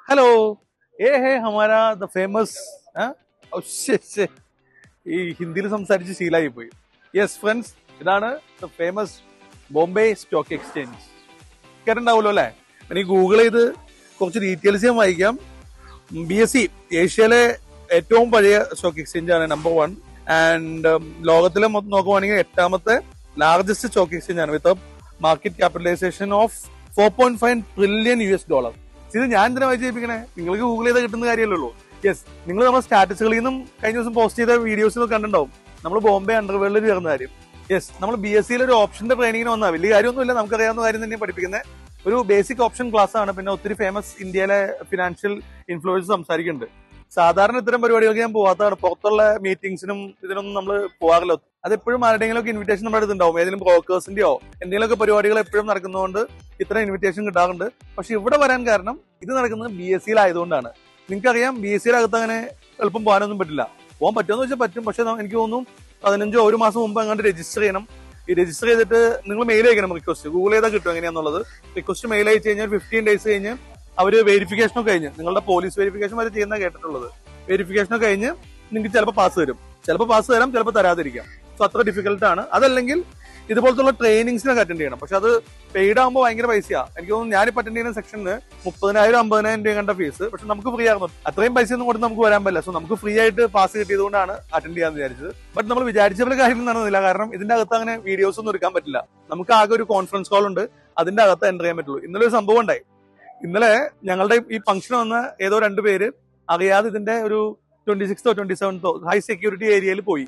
Hello ये है हमारा द फेमस ഈ ഹിന്ദിയിൽ സംസാരിച്ച് ശീലമായി പോയി. യെസ് ഫ്രണ്ട്സ്, ഇതാണ് the famous Bombay stock exchange. കേട്ടിട്ടുണ്ടാവുമല്ലോ അല്ലെ? ഇനി ഗൂഗിൾ ചെയ്ത് കുറച്ച് ഡീറ്റെയിൽസ് ഞാൻ വായിക്കാം. BSE ഏഷ്യയിലെ ഏറ്റവും പഴയ സ്റ്റോക്ക് എക്സ്ചേഞ്ച് ആണ്, നമ്പർ 1. ആൻഡ് ലോകത്തിലെ നോക്കുവാണെങ്കിൽ 8ാമത്തെ ലാർജസ്റ്റ് സ്റ്റോക്ക് എക്സ്ചേഞ്ച് ആണ്, വിത്ത് മാർക്കറ്റ് ക്യാപിറ്റലൈസേഷൻ ഓഫ് $4.5 ട്രില്യൺ. ഇത് ഞാൻ എന്തിനാ വായിച്ചേപ്പിക്കണേ? നിങ്ങൾക്ക് ഗൂഗിൾ ചെയ്താൽ കിട്ടുന്ന കാര്യമല്ലോ. യെസ്, നിങ്ങൾ നമ്മുടെ സ്റ്റാറ്റസുകളിൽ നിന്നും കഴിഞ്ഞ ദിവസം പോസ്റ്റ് ചെയ്ത വീഡിയോസ് കണ്ടിട്ടുണ്ടാവും. നമ്മൾ ബോംബെ അണ്ടർവേൾഡിൽ ചേർന്ന കാര്യം. യെസ്, നമ്മൾ BSEയിൽ ഒരു ഓപ്ഷന്റെ ട്രെയിനിങ്ങിന് വന്നാൽ വലിയ കാര്യമൊന്നുമില്ല, നമുക്കറിയാവുന്ന കാര്യം തന്നെ പഠിപ്പിക്കുന്നത്. ഒരു ബേസിക് ഓപ്ഷൻ ക്ലാസ് ആണ്. പിന്നെ ഒത്തിരി ഫേമസ് ഇന്ത്യയിലെ ഫിനാൻഷ്യൽ ഇൻഫ്ലുവൻസ് സംസാരിക്കുന്നുണ്ട്. സാധാരണ ഇത്തരം പരിപാടികൾക്ക് ഞാൻ പോകാത്തതാണ്. പുറത്തുള്ള മീറ്റിംഗ്സിനും ഇതിനൊന്നും നമ്മൾ പോകാറില്ല. അതെപ്പോഴും ആരുടെയെങ്കിലും ഒക്കെ ഇൻവിറ്റേഷൻ നമ്മുടെ അടുത്തുണ്ടാവും. ഏതെങ്കിലും ബ്രോക്കേഴ്സിന്റെയോ എന്തെങ്കിലുമൊക്കെ പരിപാടികൾ എപ്പോഴും നടക്കുന്നതുകൊണ്ട് ഇത്തരം ഇൻവിറ്റേഷൻ കിട്ടാറുണ്ട്. പക്ഷെ ഇവിടെ വരാൻ കാരണം ഇത് നടക്കുന്നത് BSEയിലായതുകൊണ്ടാണ്. നിങ്ങൾക്കറിയാം, BSEയിലകത്ത് അങ്ങനെ എളുപ്പം പോകാനൊന്നും പറ്റില്ല. പോകാൻ പറ്റുമെന്ന് വെച്ചാൽ പറ്റും, പക്ഷെ എനിക്ക് തോന്നുന്നു 15 ഒരു മാസം മുമ്പ് അങ്ങോട്ട് രജിസ്റ്റർ ചെയ്യണം. ഈ രജിസ്റ്റർ ചെയ്തിട്ട് നിങ്ങൾ മെയിൽ അയക്കണം റിക്വസ്റ്റ്. ഗൂഗിൾ ചെയ്താൽ കിട്ടും എങ്ങനെയാന്നുള്ളത്. റിക്വസ്റ്റ് മെയിൽ അയച്ചു കഴിഞ്ഞാൽ 15 ഡേയ്സ് കഴിഞ്ഞ് അവര് വെരിഫിക്കേഷനൊക്കെ കഴിഞ്ഞ്, നിങ്ങളുടെ പോലീസ് വെരിഫിക്കേഷൻ വരെ ചെയ്യുന്ന കേട്ടിട്ടുള്ളത്, വെരിഫിക്കേഷനൊക്കെ കഴിഞ്ഞ് നിങ്ങൾക്ക് ചിലപ്പോൾ പാസ് തരും. ചിലപ്പോൾ പാസ് തരാം, ചിലപ്പോൾ തരാതിരിക്കാം. സോ അത്ര ഡിഫിക്കൽട്ട് ആണ്. അതല്ലെങ്കിൽ ഇതുപോലത്തുള്ള ട്രെയിനിങ്സിനൊക്കെ അറ്റൻഡ് ചെയ്യണം. പക്ഷെ അത് പെയ്ഡ് ആകുമ്പോൾ ഭയങ്കര പൈസയാണ്. എനിക്ക് തോന്നുന്നു ഞാനിപ്പോൾ അറ്റൻഡ് ചെയ്യുന്ന സെക്ഷന് 30,000-50,000 രൂപ കണ്ട ഫീസ്. പക്ഷെ നമുക്ക് ഫ്രീ ആകുന്നു. അത്രയും പൈസ ഒന്നും കൊടുത്ത് നമുക്ക് വരാൻ പറ്റില്ല. സോ നമുക്ക് ഫ്രീ ആയിട്ട് പാസ് കിട്ടിയതുകൊണ്ടാണ് അറ്റൻഡ് ചെയ്യാന്ന് വിചാരിച്ചത്. ബട്ട് നമ്മൾ വിചാരിച്ച പോലെ കാര്യം നടന്നില്ല. കാരണം ഇതിന്റെ അകത്ത് അങ്ങനെ വീഡിയോസ് ഒന്നും എടുക്കാൻ പറ്റില്ല. നമുക്ക് ആകെ ഒരു കോൺഫറൻസ് കോൾ ഉണ്ട്, അതിന്റെ അകത്ത് എൻ്റർ ചെയ്യാൻ പറ്റുള്ളൂ. ഇന്നലെ ഒരു സംഭവം ഉണ്ടായി. ഇന്നലെ ഞങ്ങളുടെ ഈ ഫംഗ്ഷൻ വന്ന ഏതോ 2 പേര് അറിയാതെ ഇതിന്റെ ഒരു 26th or 27th high security ഏരിയയിൽ പോയി.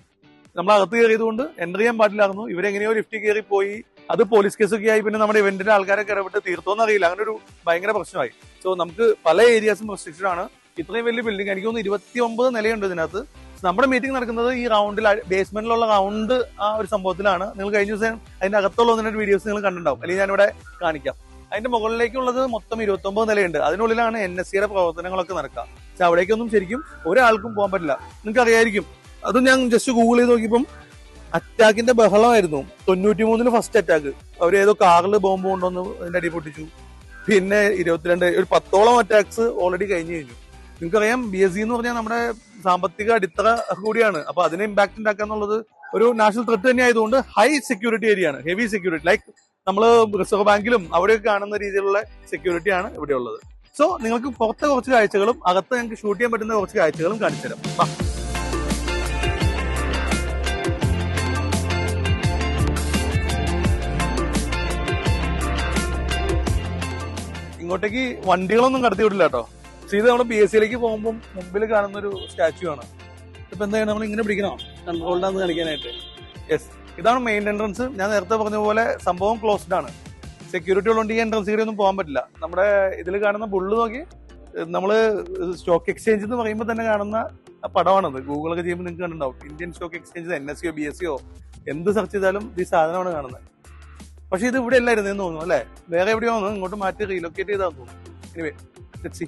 നമ്മൾ അകത്ത് കയറിയതുകൊണ്ട് എൻ്റർ ചെയ്യാൻ പാടില്ലായിരുന്നു. ഇവരെങ്ങനെയോ ലിഫ്റ്റിൽ കയറി പോയി. അത് പോലീസ് കേസൊക്കെ ആയി. പിന്നെ നമ്മുടെ ഇവന്റിന്റെ ആൾക്കാരൊക്കെ ഇടപെട്ട് തീർത്തോന്ന് അറിയില്ല. അങ്ങനെ ഒരു ഭയങ്കര പ്രശ്നമായി. സോ നമുക്ക് പല ഏരിയാസും റെസ്ട്രിക്റ്റഡ് ആണ്. ഇത്രയും വലിയ ബിൽഡിംഗ്, എനിക്ക് തോന്നുന്നു 29 നിലയുണ്ട് ഇതിനകത്ത്. നമ്മുടെ മീറ്റിംഗ് നടക്കുന്നത് ഈ റൗണ്ടിൽ, ബേസ്മെന്റിലുള്ള റൗണ്ട് ആ ഒരു സംഭവത്തിലാണ്. നിങ്ങൾ കഴിഞ്ഞ ദിവസം അതിന്റെ അകത്തുള്ള ഒന്നിന്റെ വീഡിയോസ് നിങ്ങൾ കണ്ടിട്ടുണ്ടാവും, അല്ലെങ്കിൽ ഞാനിവിടെ കാണിക്കാം. അതിന്റെ മുകളിലേക്കുള്ളത് മൊത്തം 29 നിലയുണ്ട്. അതിനുള്ളിലാണ് NSEയുടെ പ്രവർത്തനങ്ങളൊക്കെ നടക്കുക. പക്ഷെ അവിടേക്കൊന്നും ശരിക്കും ഒരാൾക്കും പോകാൻ പറ്റില്ല. നിങ്ങൾക്ക് അറിയായിരിക്കും. അത് ഞാൻ ജസ്റ്റ് ഗൂഗിൾ ചെയ്ത് നോക്കിയപ്പം അറ്റാക്കിന്റെ ബഹളമായിരുന്നു. 93 ഫസ്റ്റ് അറ്റാക്ക്. അവർ ഏതോ കാറിൽ ബോംബ് കൊണ്ടുവന്ന് അതിന്റെ അടി പൊട്ടിച്ചു. പിന്നെ 22 ഒരു 10ഓളം അറ്റാക്സ് ഓൾറെഡി കഴിഞ്ഞു. നിങ്ങൾക്കറിയാം, BSE എന്ന് പറഞ്ഞാൽ നമ്മുടെ സാമ്പത്തിക അടിത്തറ കൂടിയാണ്. അപ്പൊ അതിനെ ഇമ്പാക്ട് ഉണ്ടാക്കുക എന്നുള്ളത് ഒരു നാഷണൽ ത്രെറ്റ് തന്നെ ആയതുകൊണ്ട് ഹൈ സെക്യൂരിറ്റി ഏരിയ ആണ്, ഹെവി സെക്യൂരിറ്റി. ലൈക്ക് നമ്മൾ റിസർവ് ബാങ്കിലും അവിടെയൊക്കെ കാണുന്ന രീതിയിലുള്ള സെക്യൂരിറ്റി ആണ് ഇവിടെ ഉള്ളത്. സോ നിങ്ങൾക്ക് പുറത്തെ കുറച്ച് കാഴ്ചകളും അകത്ത് നിങ്ങൾക്ക് ഷൂട്ട് ചെയ്യാൻ പറ്റുന്ന കുറച്ച് കാഴ്ചകളും കാണിച്ചു തരാം. ഇങ്ങോട്ടേക്ക് വണ്ടികളൊന്നും കടത്തി വിടില്ല കേട്ടോ. ഇത് നമ്മൾ BSEയിലേക്ക് പോകുമ്പോൾ മുമ്പിൽ കാണുന്ന ഒരു സ്റ്റാച്യു ആണ്. ഇപ്പൊ എന്താ നമ്മൾ ഇങ്ങനെ പിടിക്കണോ കൺട്രോൾഡാന്ന് കാണിക്കാനായിട്ട്? യെസ്, ഇതാണ് മെയിൻ എൻട്രൻസ്. ഞാൻ നേരത്തെ പറഞ്ഞ പോലെ സംഭവം ക്ലോസ്ഡ് ആണ്. സെക്യൂരിറ്റി ഉള്ളതുകൊണ്ട് ഈ എൻട്രൻസ് കൂടി ഒന്നും പോകാൻ പറ്റില്ല. നമ്മുടെ ഇതിൽ കാണുന്ന ബുള്ള് നോക്കി, നമ്മള് സ്റ്റോക്ക് എക്സ്ചേഞ്ച് എന്ന് പറയുമ്പോൾ തന്നെ കാണുന്ന പടമാണത്. ഗൂഗിളൊക്കെ ചെയ്യുമ്പോൾ നിങ്ങൾക്ക് കണ്ടിട്ടുണ്ടാവും. ഇന്ത്യൻ സ്റ്റോക്ക് എക്സ്ചേഞ്ച്, NSEയോ BSEയോ എന്ത് സെർച്ച് ചെയ്താലും ഈ സാധനമാണ് കാണുന്നത്. പക്ഷെ ഇത് ഇവിടെ അല്ലായിരുന്നു എന്ന് തോന്നുന്നു അല്ലെ? വേറെ എവിടെയോ തോന്നുന്നു, ഇങ്ങോട്ട് മാറ്റി റീലൊക്കേറ്റ് ചെയ്താൽ തോന്നുന്നു. Anyway, let's see.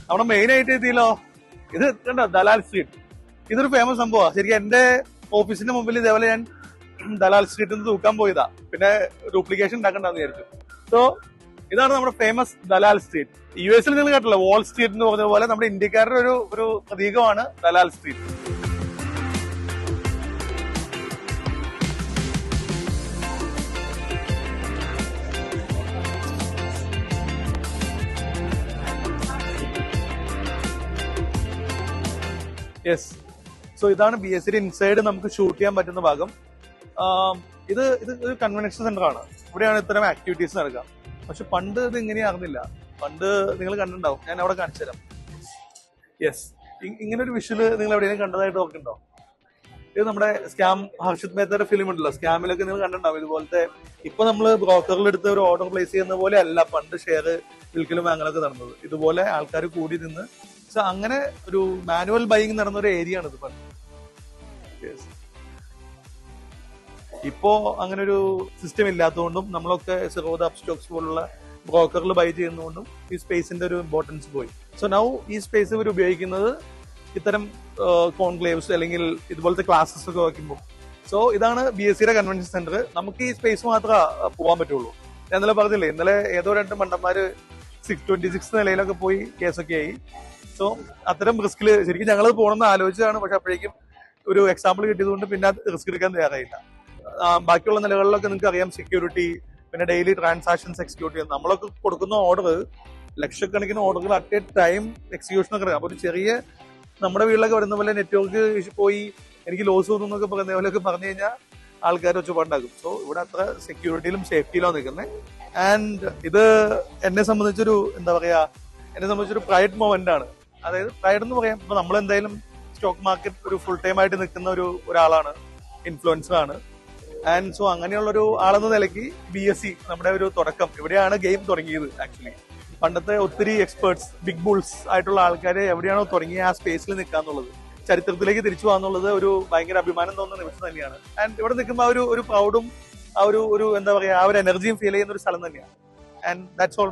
അവിടെ മെയിൻ ആയിട്ട് എത്തിയല്ലോ. ഇത് കണ്ടോ, ദലാൽ സ്ട്രീറ്റ്. ഇതൊരു ഫേമസ് സംഭവമാണ്. ശരിക്കും എന്റെ ഓഫീസിന്റെ മുമ്പിൽ ഇതേപോലെ ഞാൻ ദലാൽ സ്ട്രീറ്റിൽ നിന്ന് തൂക്കാൻ പോയതാ. പിന്നെ ഡ്യൂപ്ലിക്കേഷൻ ഉണ്ടാക്കണ്ടെന്ന് വിചാരിച്ചു. സോ ഇതാണ് നമ്മുടെ ഫേമസ് ദലാൽ സ്ട്രീറ്റ്. US നിങ്ങൾ കേട്ടല്ലോ, വാൾ സ്ട്രീറ്റ് എന്ന് പറഞ്ഞ പോലെ നമ്മുടെ ഇന്ത്യക്കാരുടെ ഒരു പ്രതീകമാണ് ദലാൽ സ്ട്രീറ്റ്. യെസ്, സോ ഇതാണ് BSEയുടെ ഇൻസൈഡ് നമുക്ക് ഷൂട്ട് ചെയ്യാൻ പറ്റുന്ന ഭാഗം. ഇത് ഒരു കൺവെൻഷൻ സെന്റർ ആണ്. ഇവിടെയാണ് ഇത്തരം ആക്ടിവിറ്റീസ് നടക്കുക. പക്ഷെ പണ്ട് ഇത് ഇങ്ങനെയായിരുന്നില്ല. പണ്ട് നിങ്ങൾ കണ്ടിട്ടുണ്ടാവും, ഞാൻ അവിടെ കാണിച്ചു തരാം. യെസ്, ഇങ്ങനെ ഒരു വിഷ്വല് നിങ്ങൾ എവിടെയെങ്കിലും കണ്ടതായിട്ട് ഓർക്കുന്നുണ്ടോ? ഇത് നമ്മുടെ സ്കാം, ഹർഷിത് മേത്തയുടെ ഫിലിം ഉണ്ടല്ലോ, സ്കാമിലൊക്കെ നിങ്ങൾ കണ്ടിട്ടുണ്ടാവും. ഇതുപോലത്തെ ഇപ്പൊ നമ്മൾ ബ്രോക്കറിലെടുത്ത് ഒരു ഓർഡർ പ്ലേസ് ചെയ്യുന്ന പോലെ അല്ല പണ്ട് ഷെയർ വിൽക്കലും വാങ്ങലൊക്കെ നടന്നത്. ഇതുപോലെ ആൾക്കാർ കൂടി നിന്ന് അങ്ങനെ ഒരു മാനുവൽ ബൈയിങ് നടന്ന ഒരു ഏരിയ ആണ് ഇത് പണ്ട്. ഇപ്പോ അങ്ങനെ ഒരു സിസ്റ്റം ഇല്ലാത്തതുകൊണ്ടും നമ്മളൊക്കെ സിറോദ അപ്സ്റ്റോക്സ് പോലുള്ള ബ്രോക്കറിൽ ബൈ ചെയ്യുന്നതുകൊണ്ടും ഈ സ്പേസിന്റെ ഒരു ഇമ്പോർട്ടൻസ് പോയി. സോ നൗ ഈ സ്പേസ് ഇവർ ഉപയോഗിക്കുന്നത് ഇത്തരം കോൺക്ലേവ്സ് അല്ലെങ്കിൽ ഇതുപോലത്തെ ക്ലാസ്സസ് ഒക്കെ വയ്ക്കുമ്പോൾ. സോ ഇതാണ് BSEയുടെ കൺവെൻഷൻ സെന്റർ. നമുക്ക് ഈ സ്പേസ് മാത്രമേ പോകാൻ പറ്റുള്ളൂ. ഞാൻ ഇന്നലെ പറഞ്ഞില്ലേ, ഇന്നലെ ഏതോ 2 മണ്ടന്മാര് 626 നിലയിലൊക്കെ പോയി കേസൊക്കെ ആയി. സോ അത്തരം റിസ്കിൽ ശരിക്കും ഞങ്ങൾ പോകണമെന്ന് ആലോചിച്ചതാണ്. പക്ഷെ അപ്പോഴേക്കും ഒരു എക്സാമ്പിൾ കിട്ടിയതുകൊണ്ട് പിന്നെ റിസ്ക് എടുക്കാൻ തയ്യാറായില്ല. ബാക്കിയുള്ള നിലകളിലൊക്കെ നിങ്ങൾക്ക് അറിയാം, സെക്യൂരിറ്റി, പിന്നെ ഡെയിലി ട്രാൻസാക്ഷൻസ് എക്സിക്യൂട്ട് ചെയ്യുന്നത്. നമ്മളൊക്കെ കൊടുക്കുന്ന ഓർഡർ ലക്ഷക്കണക്കിന് ഓർഡറുകൾ അറ്റ് എ ടൈം എക്സിക്യൂഷൻ ഒക്കെ. അപ്പൊ ഒരു ചെറിയ നമ്മുടെ വീട്ടിലൊക്കെ വരുന്ന പോലെ നെറ്റ്വർക്ക് പോയി എനിക്ക് ലോസ് തോന്നുന്നു എന്നൊക്കെ പറയുന്ന പോലെയൊക്കെ പറഞ്ഞു കഴിഞ്ഞാൽ ആൾക്കാർ ഒച്ചപ്പാണ്ടാക്കും. സോ ഇവിടെ അത്ര സെക്യൂരിറ്റിയിലും സേഫ്റ്റിയിലാണ് നിൽക്കുന്നത്. ആൻഡ് ഇത് എന്നെ സംബന്ധിച്ചൊരു എന്താ പറയാ, എന്നെ സംബന്ധിച്ചൊരു പ്രൈഡ് മൊമെന്റ് ആണ്. അതായത് പ്രൈഡ് എന്ന് പറയാം, ഇപ്പൊ നമ്മൾ എന്തായാലും സ്റ്റോക്ക് മാർക്കറ്റ് ഒരു ഫുൾ ടൈം ആയിട്ട് നിൽക്കുന്ന ഒരാളാണ്, ഇൻഫ്ലുവൻസർ ആണ്. ആൻഡ് സോ അങ്ങനെയുള്ള ഒരു ആളെന്ന നിലയ്ക്ക് BSE നമ്മുടെ ഒരു തുടക്കം എവിടെയാണ് ഗെയിം തുടങ്ങിയത്. ആക്ച്വലി പണ്ടത്തെ ഒത്തിരി എക്സ്പേർട്സ്, ബിഗ് ബുൾസ് ആയിട്ടുള്ള ആൾക്കാരെ എവിടെയാണോ തുടങ്ങിയ ആ സ്പേസിൽ നിൽക്കാന്നുള്ളത്, ചരിത്രത്തിലേക്ക് തിരിച്ചു പോകാന്നുള്ളത് ഒരു ഭയങ്കര അഭിമാനം തോന്നുന്ന നിമിഷം തന്നെയാണ്. ആൻഡ് ഇവിടെ നിൽക്കുമ്പോൾ ഒരു പ്രൗഡും ഒരു എന്താ പറയാ, ആ ഒരു എനർജിയും ഫീൽ ചെയ്യുന്ന ഒരു സ്ഥലം തന്നെയാണ്. And that's all.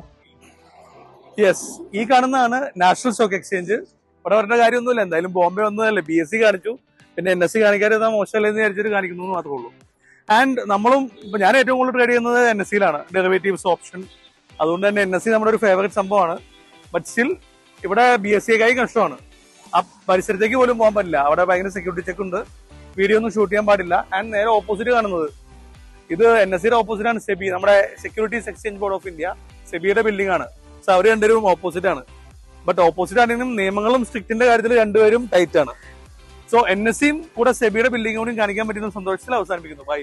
യെസ്, ഈ കാണുന്നതാണ് നാഷണൽ സ്റ്റോക്ക് എക്സ്ചേഞ്ച്. ഇവിടെ വരേണ്ട കാര്യമൊന്നുമില്ല, എന്തായാലും ബോംബെ വന്നതല്ലേ. BSE കാണിച്ചു, പിന്നെ NSE കാണിക്കാതെ മോശമല്ലെന്ന് വിചാരിച്ചിട്ട് കാണിക്കുന്നു എന്ന് മാത്രമേ ഉള്ളൂ. ആൻഡ് നമ്മളും ഇപ്പൊ ഞാൻ ഏറ്റവും കൂടുതൽ ട്രേഡ് ചെയ്യുന്നത് NSE-ലാണ്, ഡെറിവേറ്റീവ്സ് ഓപ്ഷൻ. അതുകൊണ്ട് തന്നെ NSE നമ്മുടെ ഒരു ഫേവറേറ്റ് സംഭവമാണ്. ബട്ട് സ്റ്റിൽ ഇവിടെ BSE-ക്കായി കഷ്ടമാണ്. ആ പരിസരത്തേക്ക് പോലും പോകാൻ പറ്റില്ല, അവിടെ ഭയങ്കര സെക്യൂരിറ്റി ചെക്ക് ഉണ്ട്, വീഡിയോ ഒന്നും ഷൂട്ട് ചെയ്യാൻ പാടില്ല. ആൻഡ് നേരെ ഓപ്പോസിറ്റ് കാണുന്നത് ഇത് NSE-യുടെ ഓപ്പോസിറ്റ് ആണ് SEBI, നമ്മുടെ securities exchange board of India, SEBI-യുടെ ബിൽഡിംഗ് ആണ്. സോ അവർ രണ്ടുപേരും ഓപ്പോസിറ്റ് ആണ്. ബട്ട് ഓപ്പോസിറ്റ് ആണെങ്കിലും നിയമങ്ങളും സ്ട്രിക്റ്റിന്റെ കാര്യത്തിൽ രണ്ടുപേരും ടൈറ്റ് ആണ്. സോ NSE-യും കൂടെ SEBI-യുടെ ബിൽഡിംഗ് കൂടി കാണിക്കാൻ പറ്റുന്ന സന്തോഷത്തിൽ അവസാനിപ്പിക്കുന്നു. ബൈ.